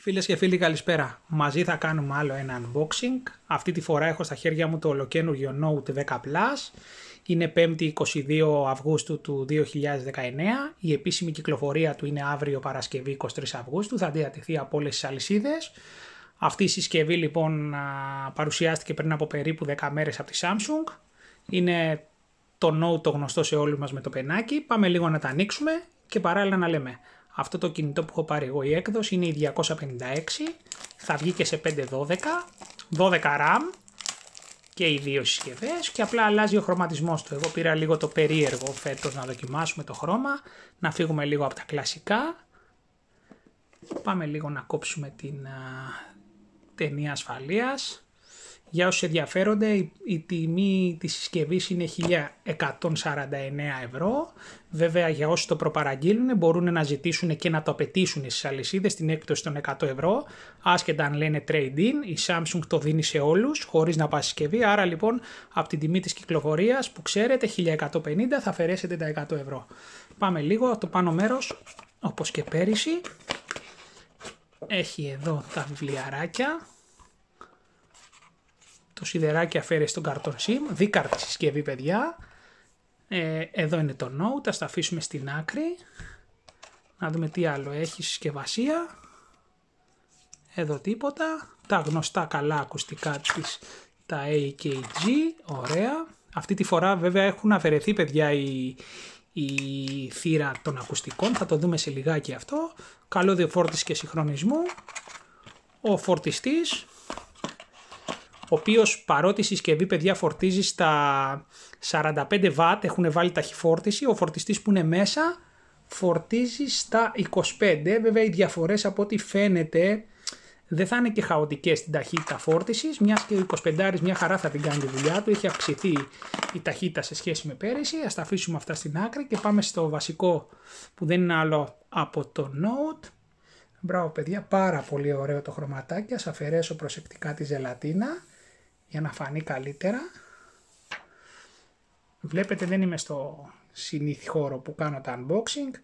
Φίλες και φίλοι, καλησπέρα. Μαζί θα κάνουμε άλλο ένα unboxing. Αυτή τη φορά έχω στα χέρια μου το ολοκαίνουργιο Note 10 Plus. Είναι 5η 22 Αυγούστου του 2019. Η επίσημη κυκλοφορία του είναι αύριο Παρασκευή 23 Αυγούστου. Θα διατεθεί από όλες τις αλυσίδες. Αυτή η συσκευή λοιπόν παρουσιάστηκε πριν από περίπου 10 μέρες από τη Samsung. Είναι το Note το γνωστό σε όλους μας με το πενάκι. Πάμε λίγο να τα ανοίξουμε και παράλληλα να λέμε. Αυτό το κινητό που έχω πάρει εγώ, η έκδοση είναι η 256, θα βγει και σε 512, 12 RAM και οι δύο συσκευές και απλά αλλάζει ο χρωματισμός του. Εγώ πήρα λίγο το περίεργο φέτος να δοκιμάσουμε το χρώμα, να φύγουμε λίγο από τα κλασικά. Πάμε λίγο να κόψουμε την ταινία ασφαλείας. Για όσους ενδιαφέρονται, η τιμή της συσκευής είναι 1.149 ευρώ. Βέβαια, για όσους το προπαραγγείλουν, μπορούν να ζητήσουν και να το απαιτήσουν στις αλυσίδες την έκπτωση των 100 ευρώ. Άσχετα αν λένε trade-in, η Samsung το δίνει σε όλους, χωρίς να πάει συσκευή. Άρα λοιπόν, από την τιμή της κυκλοφορίας που ξέρετε, 1.150 θα αφαιρέσετε τα 100 ευρώ. Πάμε λίγο, το πάνω μέρος, όπως και πέρυσι. Έχει εδώ τα βιβλιαράκια. Το σιδεράκι αφαίρεσε στον καρτόν SIM, δίκαρτη συσκευή παιδιά. Εδώ είναι το Note, ας τα αφήσουμε στην άκρη. Να δούμε τι άλλο έχει συσκευασία. Εδώ τίποτα. Τα γνωστά καλά ακουστικά της, τα AKG, ωραία. Αυτή τη φορά βέβαια έχουν αφαιρεθεί παιδιά η θύρα των ακουστικών, θα το δούμε σε λιγάκι αυτό. Καλώδιο φόρτισης και συγχρονισμού. Ο φορτιστής, ο οποίος παρότι η συσκευή παιδιά φορτίζει στα 45 W, έχουν βάλει ταχυφόρτιση, ο φορτιστής που είναι μέσα φορτίζει στα 25. Βέβαια οι διαφορές από ό,τι φαίνεται δεν θα είναι και χαοτικές στην ταχύτητα φόρτισης, μιας και ο 25 μια χαρά θα την κάνει τη δουλειά του, έχει αυξηθεί η ταχύτητα σε σχέση με πέρυσι. Ας τα αφήσουμε αυτά στην άκρη και πάμε στο βασικό που δεν είναι άλλο από το Note. Μπράβο παιδιά, πάρα πολύ ωραίο το χρωματάκι, ας αφαιρέσω προσεκτικά τη ζελατίνα για να φανεί καλύτερα. Βλέπετε δεν είμαι στο συνήθι χώρο που κάνω τα unboxing,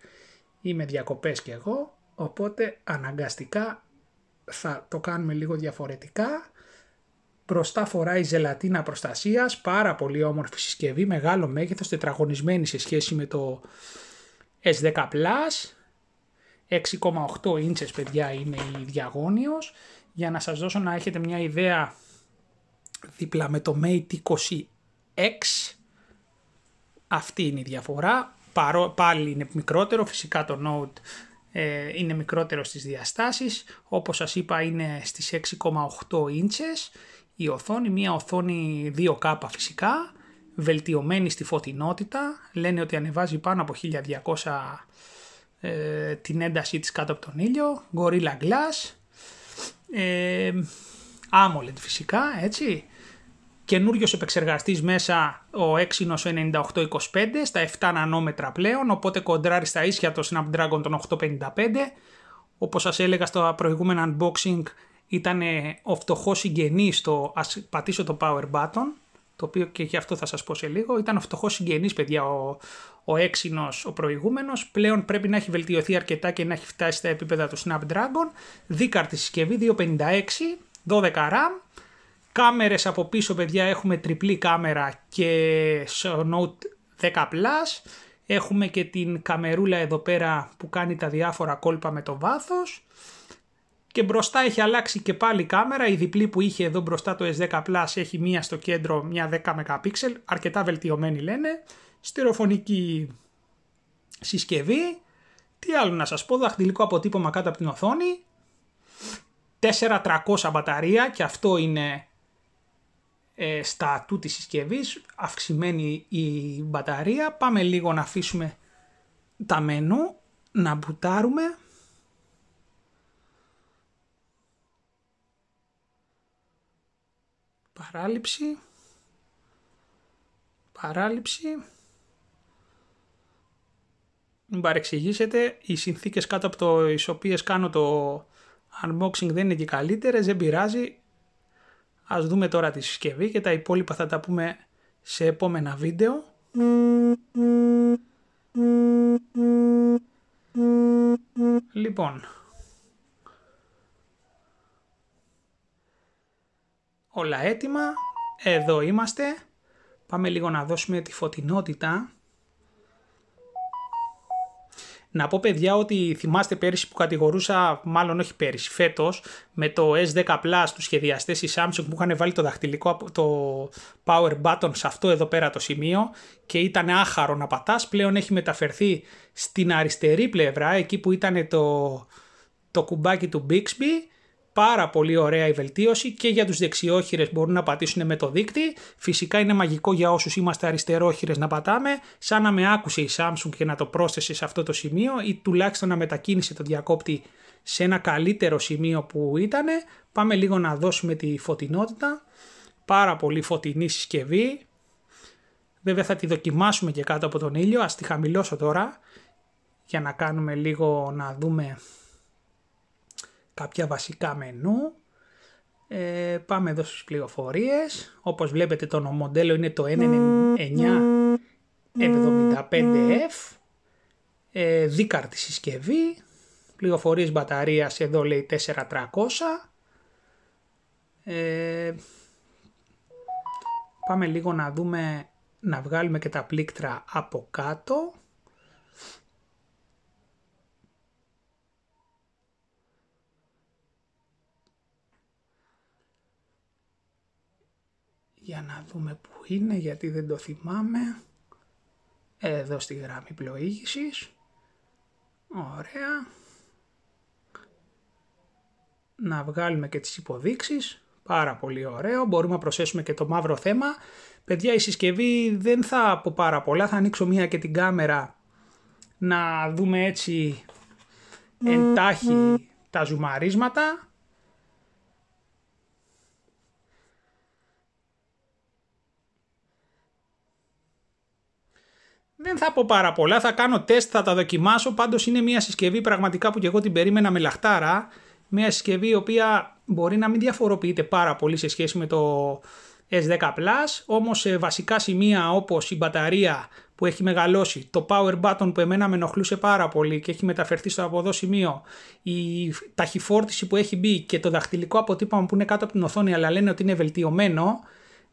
είμαι διακοπές κι εγώ, οπότε αναγκαστικά θα το κάνουμε λίγο διαφορετικά. Μπροστά φοράει ζελατίνα προστασίας, πάρα πολύ όμορφη συσκευή, μεγάλο μέγεθος, τετραγωνισμένη σε σχέση με το S10 Plus. 6,8 ίντσες παιδιά είναι η διαγώνιος. Για να σας δώσω να έχετε μια ιδέα, δίπλα με το Mate 20X αυτή είναι η διαφορά. Πάλι είναι μικρότερο, φυσικά το Note είναι μικρότερο στις διαστάσεις. Όπως σας είπα είναι στις 6,8 ίντσες η οθόνη, μια οθόνη 2K φυσικά, βελτιωμένη στη φωτεινότητα. Λένε ότι ανεβάζει πάνω από 1200 την έντασή της κάτω από τον ήλιο. Gorilla Glass, AMOLED φυσικά, έτσι. Καινούριος επεξεργαστής μέσα, ο Exynos 9825 στα 7 νανόμετρα πλέον, οπότε κοντράρει στα ίσια το Snapdragon των 855. Όπως σας έλεγα στο προηγούμενο unboxing, ήταν ο φτωχός συγγενής στο, ας πατήσω το power button, το οποίο και γι' αυτό θα σας πω σε λίγο, ήταν ο φτωχός συγγενής παιδιά ο Exynos ο προηγούμενος, πλέον πρέπει να έχει βελτιωθεί αρκετά και να έχει φτάσει στα επίπεδα του Snapdragon. Δίκαρτη συσκευή 256, 12 RAM. Κάμερες από πίσω παιδιά, έχουμε τριπλή κάμερα και στο Note 10 Plus. Έχουμε και την καμερούλα εδώ πέρα που κάνει τα διάφορα κόλπα με το βάθος. Και μπροστά έχει αλλάξει και πάλι κάμερα, η διπλή που είχε εδώ μπροστά το S10 Plus έχει μία στο κέντρο, μία 10 MP, αρκετά βελτιωμένη λένε. Στερεοφωνική συσκευή. Τι άλλο να σας πω, δαχτυλικό αποτύπωμα κάτω από την οθόνη. 4300 μπαταρία και αυτό είναι στα ατού της συσκευής, αυξημένη η μπαταρία. Πάμε λίγο να αφήσουμε τα μενού, να μπουτάρουμε. Παράληψη. Μην παρεξηγήσετε, οι συνθήκες κάτω από τις οποίες κάνω το unboxing δεν είναι και καλύτερες, δεν πειράζει. Ας δούμε τώρα τη συσκευή και τα υπόλοιπα θα τα πούμε σε επόμενα βίντεο. Λοιπόν, Όλα έτοιμα. Εδώ είμαστε. Πάμε λίγο να δώσουμε τη φωτεινότητα. Να πω παιδιά ότι θυμάστε πέρυσι που κατηγορούσα, μάλλον όχι πέρυσι, φέτος, με το S10 Plus τους σχεδιαστές η Samsung που είχαν βάλει το δαχτυλικό, το power button σε αυτό εδώ πέρα το σημείο και ήταν άχαρο να πατάς. Πλέον έχει μεταφερθεί στην αριστερή πλευρά, εκεί που ήταν το κουμπάκι του Bixby. Πάρα πολύ ωραία η βελτίωση και για τους δεξιόχειρες μπορούν να πατήσουν με το δείκτη. Φυσικά είναι μαγικό για όσους είμαστε αριστερόχειρες να πατάμε, σαν να με άκουσε η Samsung και να το πρόσθεσε σε αυτό το σημείο ή τουλάχιστον να μετακίνησε το διακόπτη σε ένα καλύτερο σημείο που ήταν. Πάμε λίγο να δώσουμε τη φωτεινότητα. Πάρα πολύ φωτεινή συσκευή. Βέβαια θα τη δοκιμάσουμε και κάτω από τον ήλιο. Ας τη χαμηλώσω τώρα για να κάνουμε λίγο να δούμε κάποια βασικά μενού. Πάμε εδώ στις πληροφορίες. Όπως βλέπετε το μοντέλο είναι το N975F. Δίκαρτη συσκευή. Πληροφορίες μπαταρίας εδώ λέει 4300. Πάμε λίγο να δούμε, να βγάλουμε και τα πλήκτρα από κάτω. Για να δούμε που είναι, γιατί δεν το θυμάμαι. Εδώ στη γραμμή πλοήγησης. Ωραία. Να βγάλουμε και τις υποδείξεις. Πάρα πολύ ωραίο. Μπορούμε να προσθέσουμε και το μαύρο θέμα. Παιδιά, η συσκευή δεν θα πω πάρα πολλά. Θα ανοίξω μία και την κάμερα να δούμε έτσι εντάχει τα ζουμαρίσματα. Δεν θα πω πάρα πολλά, θα κάνω τεστ, θα τα δοκιμάσω, πάντως είναι μια συσκευή πραγματικά που και εγώ την περίμενα με λαχτάρα. Μια συσκευή η οποία μπορεί να μην διαφοροποιείται πάρα πολύ σε σχέση με το S10 Plus, όμως σε βασικά σημεία όπως η μπαταρία που έχει μεγαλώσει, το power button που εμένα με ενοχλούσε πάρα πολύ και έχει μεταφερθεί στο από εδώ σημείο, η ταχυφόρτιση που έχει μπει και το δαχτυλικό αποτύπωμα που είναι κάτω από την οθόνη αλλά λένε ότι είναι βελτιωμένο.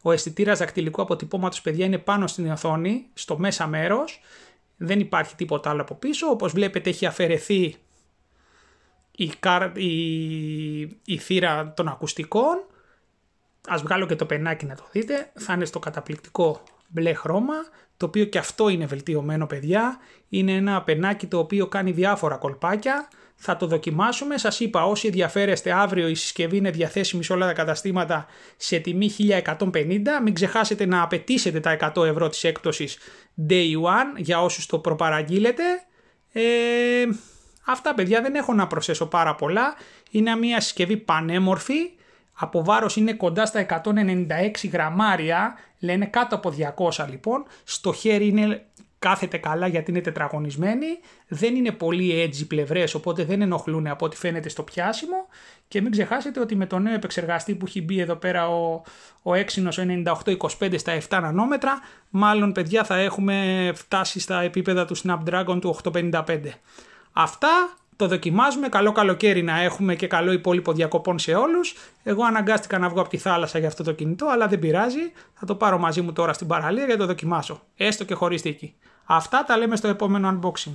Ο αισθητήρας δακτυλικού αποτυπώματος, παιδιά, είναι πάνω στην οθόνη, στο μέσα μέρος. Δεν υπάρχει τίποτα άλλο από πίσω. Όπως βλέπετε έχει αφαιρεθεί η θύρα των ακουστικών. Ας βγάλω και το πενάκι να το δείτε. Θα είναι στο καταπληκτικό μπλε χρώμα, το οποίο και αυτό είναι βελτιωμένο, παιδιά. Είναι ένα πενάκι το οποίο κάνει διάφορα κολπάκια. Θα το δοκιμάσουμε. Σας είπα, όσοι ενδιαφέρεστε, αύριο η συσκευή είναι διαθέσιμη σε όλα τα καταστήματα σε τιμή 1150. Μην ξεχάσετε να απαιτήσετε τα 100 ευρώ της έκπτωσης Day One για όσους το προπαραγγείλετε. Αυτά, παιδιά, δεν έχω να προσθέσω πάρα πολλά. Είναι μια συσκευή πανέμορφη. Από βάρος είναι κοντά στα 196 γραμμάρια. Λένε κάτω από 200 λοιπόν. Στο χέρι είναι... κάθεται καλά γιατί είναι τετραγωνισμένη, δεν είναι πολύ edgy πλευρές, οπότε δεν ενοχλούν από ό,τι φαίνεται στο πιάσιμο και μην ξεχάσετε ότι με το νέο επεξεργαστή που έχει μπει εδώ πέρα ο Exynos 9825 στα 7 νανόμετρα, μάλλον, παιδιά, θα έχουμε φτάσει στα επίπεδα του Snapdragon του 855. Αυτά, το δοκιμάζουμε, καλό καλοκαίρι να έχουμε και καλό υπόλοιπο διακοπών σε όλους. Εγώ αναγκάστηκα να βγω από τη θάλασσα για αυτό το κινητό, αλλά δεν πειράζει, θα το πάρω μαζί μου τώρα στην παραλία για να το δοκιμάσω, έστω και χωρίς θήκη. Αυτά τα λέμε στο επόμενο unboxing.